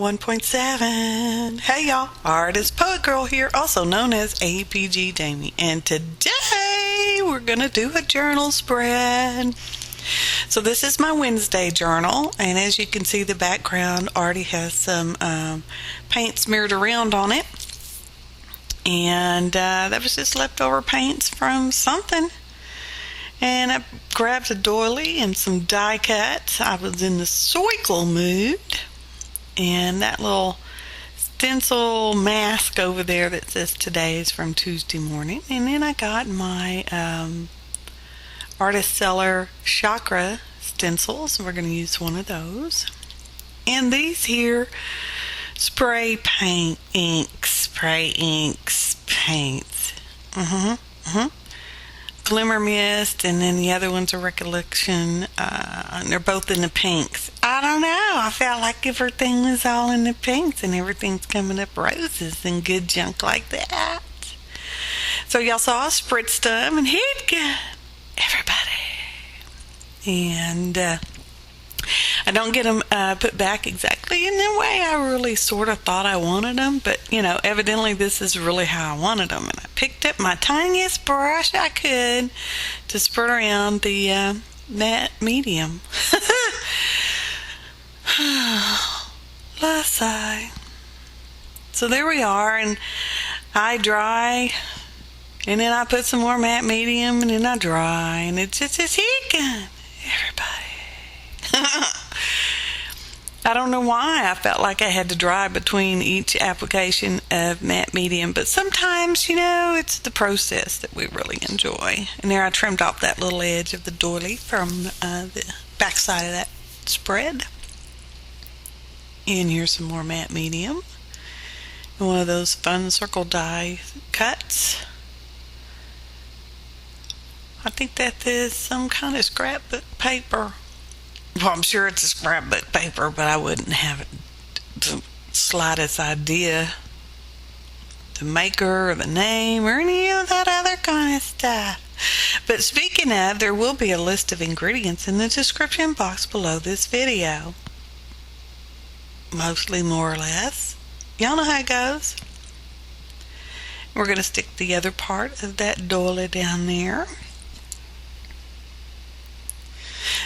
1.7. Hey y'all, Artist Poet Girl here, also known as APG Damie, and today we're gonna do a journal spread. So this is my Wednesday journal, and as you can see, the background already has some paint smeared around on it, and that was just leftover paints from something. And I grabbed a doily and some die cuts. I was in the cycle mood. And that little stencil mask over there that says today is from Tuesday morning. And then I got my Artistcellar chakra stencils. We're going to use one of those. And these here spray inks paints. Glimmer mist, and then the other one's a recollection, and they're both in the pinks. I don't know, I felt like everything was all in the pinks and everything's coming up roses and good junk like that. So y'all saw I spritzed them and he'd got everybody, and I don't get them put back exactly in the way I really sort of thought I wanted them, but you know, evidently this is really how I wanted them. And I picked up my tiniest brush I could to spread around the matte medium. Last sigh. So there we are, and I dry, and then I put some more matte medium, and then I dry, and it's just heat gun, everybody. I don't know why I felt like I had to dry between each application of matte medium, but sometimes, you know, it's the process that we really enjoy. And there I trimmed off that little edge of the doily from the back side of that spread. And here's some more matte medium. And one of those fun circle die cuts. I think that is some kind of scrapbook paper. Well, I'm sure it's a scrapbook paper, but I wouldn't have the slightest idea the maker or the name or any of that other kind of stuff. But speaking of, there will be a list of ingredients in the description box below this video. Mostly, more or less. Y'all know how it goes. We're going to stick the other part of that doily down there.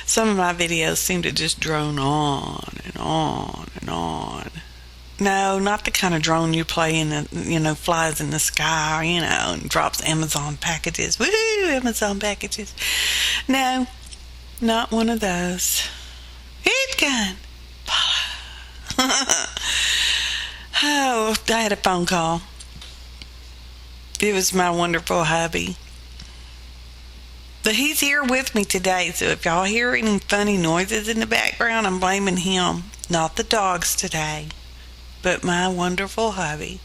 Some of my videos seem to just drone on and on and on. No, not the kind of drone you play in the, you know, flies in the sky, you know, and drops Amazon packages. Woohoo, Amazon packages. No, not one of those. Heat gun. Oh, I had a phone call. It was my wonderful hubby. But he's here with me today, so if y'all hear any funny noises in the background, I'm blaming him. Not the dogs today, but my wonderful hubby.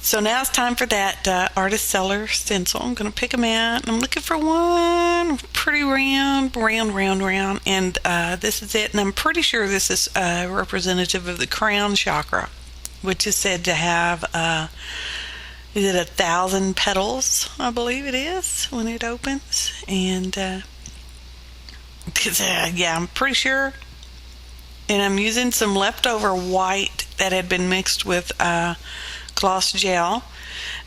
So now it's time for that Artistcellar stencil. I'm going to pick them out. I'm looking for one pretty round, and this is it. And I'm pretty sure this is representative of the crown chakra, which is said to have... is it 1,000 petals? I believe it is when it opens. And yeah, I'm pretty sure. And I'm using some leftover white that had been mixed with gloss gel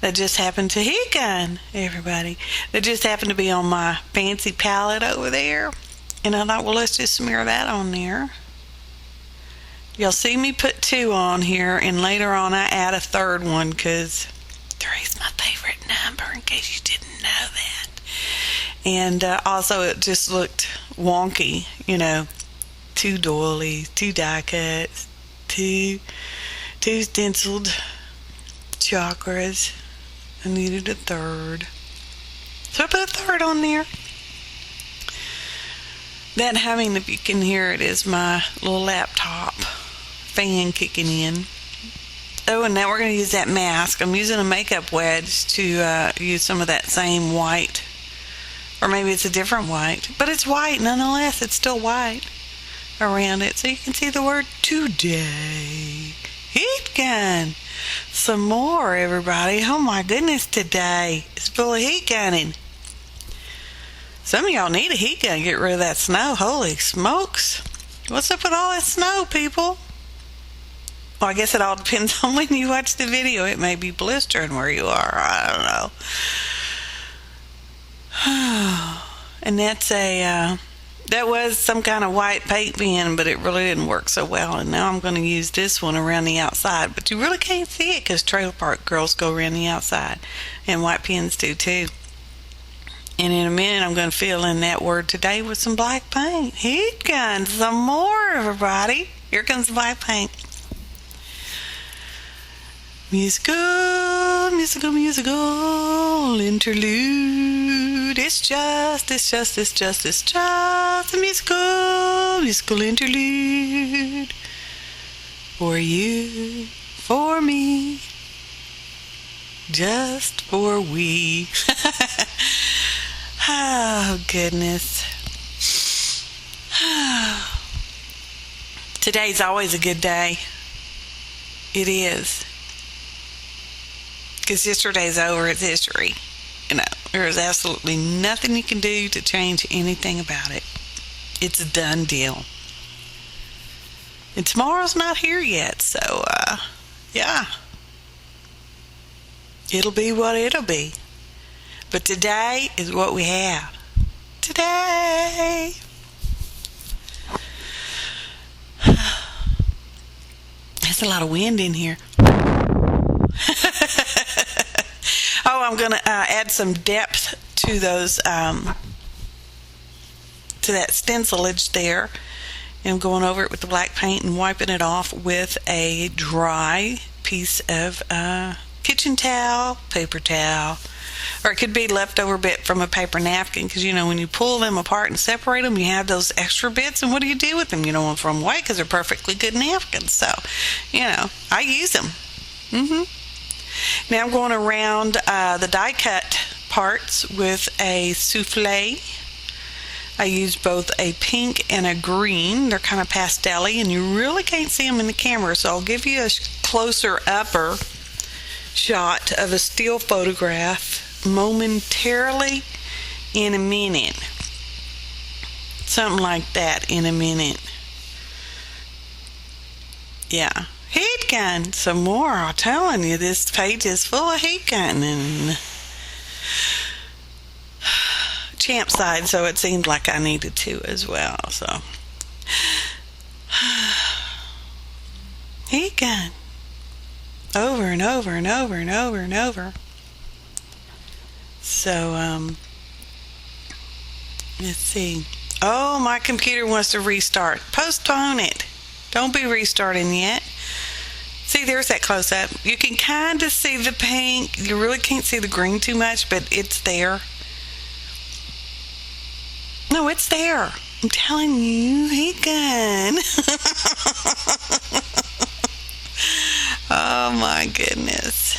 that just happened to heat gun, everybody. That just happened to be on my fancy palette over there. And I thought, well, let's just smear that on there. You'll see me put 2 on here, and later on I add a third one because 3 is my favorite number, in case you didn't know that. And also it just looked wonky, you know, 2 doilies, 2 die cuts, two stenciled chakras. I needed a third, so I put a third on there. That humming, if you can hear it, is my little laptop fan kicking in. Oh, and now we're going to use that mask. I'm using a makeup wedge to use some of that same white. Or maybe it's a different white. But it's white nonetheless. It's still white around it. So you can see the word today. Heat gun. Some more, everybody. Oh my goodness, today is full of heat gunning. Some of y'all need a heat gun to get rid of that snow. Holy smokes. What's up with all that snow, people? Well, I guess it all depends on when you watch the video. It may be blistering where you are. I don't know. And that's that was some kind of white paint pen, but it really didn't work so well. And now I'm going to use this one around the outside. But you really can't see it because trailer park girls go around the outside. And white pens do too. And in a minute, I'm going to fill in that word today with some black paint. Heat gun, some more, everybody. Here comes the black paint. Musical, musical, musical interlude. It's just a musical interlude. For you, for me, just for we. Oh, goodness. Today's always a good day. It is. Because yesterday's over, it's history. You know, there is absolutely nothing you can do to change anything about it. It's a done deal. And tomorrow's not here yet, so, yeah. It'll be what it'll be. But today is what we have. Today. There's a lot of wind in here. Oh, I'm going to add some depth to those, to that stencilage there. And I'm going over it with the black paint and wiping it off with a dry piece of kitchen towel, paper towel, or it could be leftover bit from a paper napkin, because, you know, when you pull them apart and separate them, you have those extra bits, and what do you do with them? You don't want to throw them away because they're perfectly good napkins. So, you know, I use them. Now I'm going around the die cut parts with a Soufflé. I use both a pink and a green. They're kind of pastel-y, and you really can't see them in the camera, so I'll give you a closer upper shot of a still photograph momentarily in a minute. Something like that in a minute. Yeah. Heat gun. Some more. I'm telling you, this page is full of heat gun and champ side, so it seemed like I needed to as well. So heat gun. Over and over and over and over and over. So, let's see. Oh, my computer wants to restart. Postpone it. Don't be restarting yet. See, there's that close-up. You can kind of see the pink. You really can't see the green too much, but it's there. No, it's there. I'm telling you, heat gun. Oh, my goodness.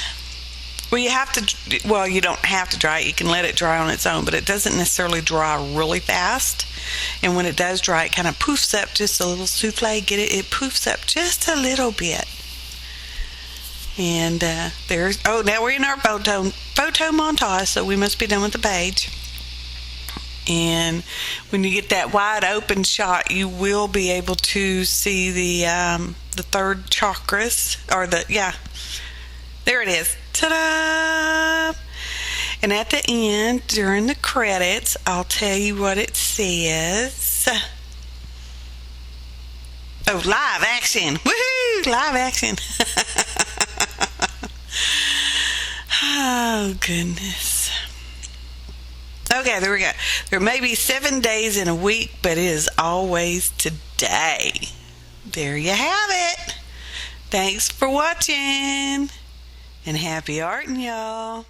Well, you don't have to dry it. You can let it dry on its own, but it doesn't necessarily dry really fast. And when it does dry, it kind of poofs up just a little souffle. It poofs up just a little bit. And now we're in our photo montage, so we must be done with the page. And when you get that wide open shot, you will be able to see the third chakras, there it is. Ta-da! And at the end, during the credits, I'll tell you what it says. Oh, live action. Woohoo! Live action. Oh, goodness. Okay, there we go. There may be 7 days in a week, but it is always today. There you have it. Thanks for watching. And happy arting, y'all.